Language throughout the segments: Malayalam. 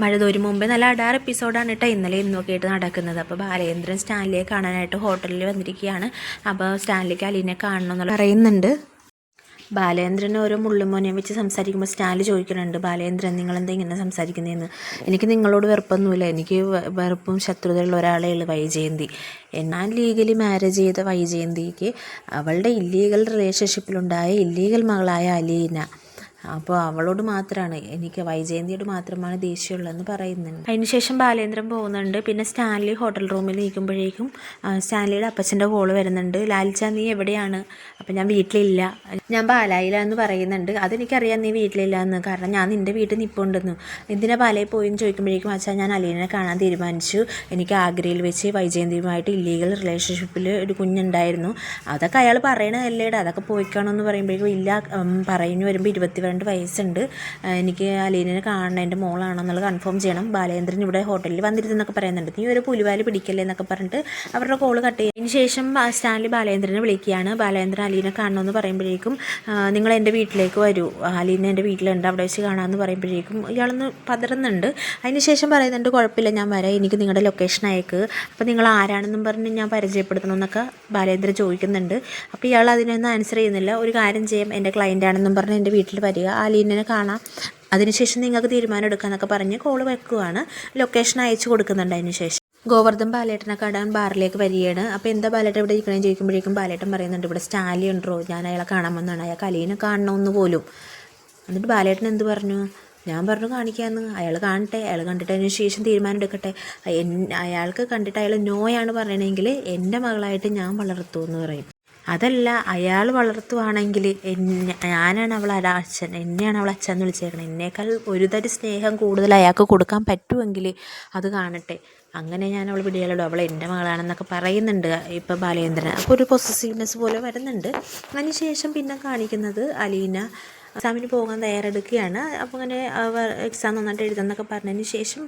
മഴ തോരും മുമ്പേ നല്ല അടാർ എപ്പിസോഡാണ് കേട്ടോ ഇന്നലെ ഇന്നൊക്കെ ആയിട്ട് നടക്കുന്നത്. അപ്പോൾ ബാലേന്ദ്രൻ സ്റ്റാൻലിയെ കാണാനായിട്ട് ഹോട്ടലിൽ വന്നിരിക്കുകയാണ്. അപ്പോൾ സ്റ്റാൻലിക്ക് അലീനെ കാണണം എന്നുള്ള പറയുന്നുണ്ട്. ബാലേന്ദ്രൻ ഓരോ മുള്ളുമോനെയും വെച്ച് സംസാരിക്കുമ്പോൾ സ്റ്റാൻലി ചോദിക്കുന്നുണ്ട്, ബാലേന്ദ്രൻ നിങ്ങളെന്താ ഇങ്ങനെ സംസാരിക്കുന്നതെന്ന്. എനിക്ക് നിങ്ങളോട് വെറുപ്പൊന്നുമില്ല, എനിക്ക് വെറുപ്പും ശത്രുതയുള്ള ഒരാളേ ഉള്ളൂ, വൈജയന്തി. ഞാൻ ലീഗലി മാരേജ് ചെയ്ത വൈജയന്തിക്ക് അവളുടെ ഇല്ലീഗൽ റിലേഷൻഷിപ്പിലുണ്ടായ ഇല്ലീഗൽ മകളായ അലീന, അപ്പോൾ അവളോട് മാത്രമാണ് എനിക്ക്, വൈജയന്തിയോട് മാത്രമാണ് ദേഷ്യമുള്ളതെന്ന് പറയുന്നുണ്ട്. അതിനുശേഷം ബാലേന്ദ്രൻ പോകുന്നുണ്ട്. പിന്നെ സ്റ്റാൻലി ഹോട്ടൽ റൂമിൽ നിൽക്കുമ്പോഴേക്കും സ്റ്റാൻലിയുടെ അപ്പച്ചൻ്റെ കോള് വരുന്നുണ്ട്. ലാൽച്ച നീ എവിടെയാണ്? അപ്പം ഞാൻ വീട്ടിലില്ല, ഞാൻ പാലായിലാന്ന് പറയുന്നുണ്ട്. അതെനിക്കറിയാം നീ വീട്ടിലില്ല എന്ന്, കാരണം ഞാൻ നിൻ്റെ വീട്ടിൽ നിൽപ്പുണ്ടെന്നു. എന്തിനാ പാലയിൽ പോയെന്ന് ചോദിക്കുമ്പോഴേക്കും അച്ഛാ ഞാൻ അലീനെ കാണാൻ തീരുമാനിച്ചു, എനിക്ക് ആഗ്രയിൽ വെച്ച് വൈജയന്തിയുമായിട്ട് ഇല്ലീഗൽ റിലേഷൻഷിപ്പിൽ ഒരു കുഞ്ഞുണ്ടായിരുന്നു, അതൊക്കെ അയാൾ പറയണതല്ലേടാ, അതൊക്കെ പോയിക്കാണെന്ന് പറയുമ്പോഴേക്കും ഇല്ല പറഞ്ഞു വരുമ്പോൾ 22 വയസ്സുണ്ട്, എനിക്ക് അലീനെ കാണണം, എൻ്റെ മോളാണെന്നുള്ളത് കൺഫേം ചെയ്യണം, ബാലേന്ദ്രൻ ഇവിടെ ഹോട്ടലിൽ വന്നിരുന്നൊക്കെ പറയുന്നുണ്ട്, നീ ഒരു പുലിവാലി പിടിക്കല്ലേ എന്നൊക്കെ പറഞ്ഞിട്ട് അവരുടെ കോള് കട്ട് ചെയ്യും. അതിന് ശേഷം സ്റ്റാൻലി ബാലേന്ദ്രനെ വിളിക്കുകയാണ്. ബാലേന്ദ്രൻ അലീനെ കാണണമെന്ന് പറയുമ്പോഴേക്കും നിങ്ങൾ എൻ്റെ വീട്ടിലേക്ക് വരൂ, അലീന എൻ്റെ വീട്ടിലുണ്ട്, അവിടെ വെച്ച് കാണാമെന്ന് പറയുമ്പോഴേക്കും ഇയാളൊന്ന് പതറുന്നുണ്ട്. അതിന് ശേഷം പറയുന്നുണ്ട് കുഴപ്പമില്ല ഞാൻ വരാം, എനിക്ക് നിങ്ങളുടെ ലൊക്കേഷൻ അയക്ക്, അപ്പോൾ നിങ്ങൾ ആരാണെന്നും പറഞ്ഞ് ഞാൻ പരിചയപ്പെടുത്തണമെന്നൊക്കെ ബാലേന്ദ്രൻ ചോദിക്കുന്നുണ്ട്. അപ്പോൾ ഇയാൾ അതിനൊന്നും ആൻസർ ചെയ്യുന്നില്ല. ഒരു കാര്യം ചെയ്യാം, എൻ്റെ ക്ലയൻ്റ് ആണെന്നും പറഞ്ഞ് എൻ്റെ വീട്ടിൽ വരിക, അലീനെ കാണാം, അതിനുശേഷം നിങ്ങൾക്ക് തീരുമാനം എടുക്കാമെന്നൊക്കെ പറഞ്ഞ് കോള് വെക്കുകയാണ്. ലൊക്കേഷൻ അയച്ചു കൊടുക്കുന്നുണ്ട്. അതിനുശേഷം ഗോവർദ്ധൻ ബാലേട്ടനെ കാണാൻ ബാറിലേക്ക് വരികയാണ്. അപ്പോൾ എന്താ ബാലേട്ടൻ ഇവിടെ ഇരിക്കണമെന്ന് ചോദിക്കുമ്പോഴേക്കും ബാലേട്ടൻ പറയുന്നുണ്ട്, ഇവിടെ സ്റ്റാൻലി ഉണ്ടോ, ഞാൻ അയാളെ കാണാൻ വന്നതാണ്, അയാൾക്ക് അലീനെ കാണണമെന്ന് പോലും. എന്നിട്ട് ബാലേട്ടൻ എന്ത് പറഞ്ഞു? ഞാൻ പറഞ്ഞു കാണിക്കാമെന്ന്, അയാൾ കാണട്ടെ, അയാൾ കണ്ടിട്ട് അതിന് ശേഷം തീരുമാനം എടുക്കട്ടെ, അയാൾക്ക് കണ്ടിട്ട് അയാൾ നോയാണ് പറയണമെങ്കിൽ എൻ്റെ മകളായിട്ട് ഞാൻ വളർത്തുമെന്ന് എന്ന് പറയും. അതല്ല, അയാൾ വളർത്തുവാണെങ്കിൽ ഞാനാണ് അവളെ അച്ഛൻ, എന്നെയാണ് അവൾ അച്ഛൻ എന്ന് വിളിച്ചേക്കണം, എന്നേക്കാൾ ഒരു തരി സ്നേഹം കൂടുതൽ അയാൾക്ക് കൊടുക്കാൻ പറ്റുമെങ്കിൽ അത് കാണട്ടെ, അങ്ങനെ ഞാൻ അവൾ വിടിയാലുള്ളൂ, അവൾ എൻ്റെ മകളാണെന്നൊക്കെ പറയുന്നുണ്ട് ഇപ്പം ബാലേന്ദ്രൻ. അപ്പോൾ ഒരു പൊസസീവ്നെസ് പോലെ വരുന്നുണ്ട്. അതിന് ശേഷം പിന്നെ കാണിക്കുന്നത് അലീന എക്സാമിന് പോകാൻ തയ്യാറെടുക്കുകയാണ്. അപ്പോൾ അങ്ങനെ എക്സാം നന്നായിട്ട് എഴുതാമെന്നൊക്കെ പറഞ്ഞതിന് ശേഷം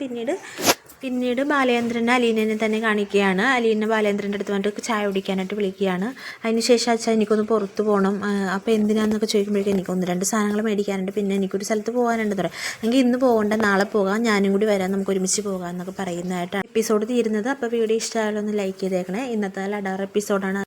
പിന്നീട് ബാലേന്ദ്രനെ അലീനനെ തന്നെ കാണിക്കുകയാണ്. അലീന ബാലേന്ദ്രൻ്റെ അടുത്ത് വന്നിട്ട് ചായ കുടിക്കാനായിട്ട് വിളിക്കുകയാണ്. അതിന് ശേഷം അച്ഛാ എനിക്കൊന്ന് പുറത്ത് പോകണം, അപ്പോൾ എന്തിനാണെന്നൊക്കെ ചോദിക്കുമ്പോഴേക്കും എനിക്ക് 1-2 സാധനങ്ങൾ മേടിക്കാനുണ്ട്, പിന്നെ എനിക്കൊരു സ്ഥലത്ത് പോകാനുണ്ടെന്ന് പറയാം. എങ്കിൽ ഇന്ന് പോകണ്ട, നാളെ പോകാം, ഞാനും കൂടി വരാം, നമുക്ക് ഒരുമിച്ച് പോകാം എന്നൊക്കെ പറയുന്നതായിട്ടാണ് എപ്പിസോഡ് തീരുന്നത്. അപ്പോൾ വീഡിയോ ഇഷ്ടമായാലും ഒന്ന് ലൈക്ക് ചെയ്തേക്കണേ. ഇന്നത്തെ അടാർ എപ്പിസോഡാണ്.